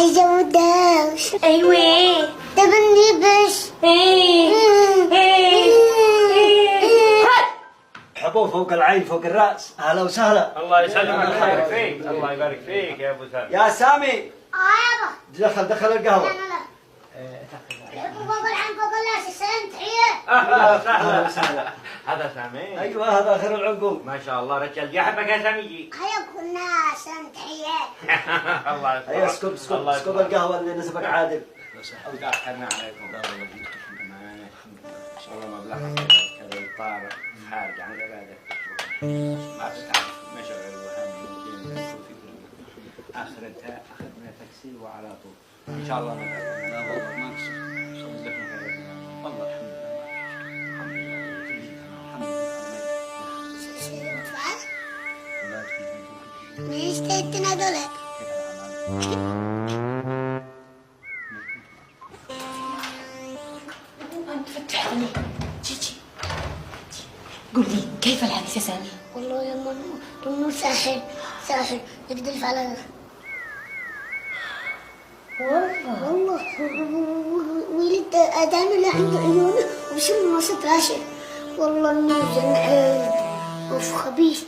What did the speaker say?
عايزة وداش. ايوه. تبني بس. حبوب فوق العين فوق الراس، اهلا وسهلا. الله يسلمك ويبارك فيك، الله يبارك فيك يا ابو سامي. يا سامي يابا. دخل القهوه. لا لا لا. فوق العين فوق الراس. السلام تحية. اهلا وسهلا. هذا سامي. ايوه هذا اخر العنقود. ما شاء الله رجال يحبك يا سامي. حياكم الناس. سلام تحية. الله يسلمك. ايوه اسكب القهوه اللي نسبك عادل. او تاخرنا عليكم. ان شاء الله مبلغ كذا طارق خارج عن العباده. ما تتعب مشغل وهم اخرتها اخذنا تاكسي وعلى طول. ان شاء الله لا والله ما نقصر. والله ليش تهتنا دولك؟ انت فتحتني. جي قول لي كيف الحديث يا سامي؟ والله يا منو ساحر يقدر يفعلها. والله ولد أذان اللي عنده عيون وبشم وسط راشد. والله إنه زنعان. أوف خبيث.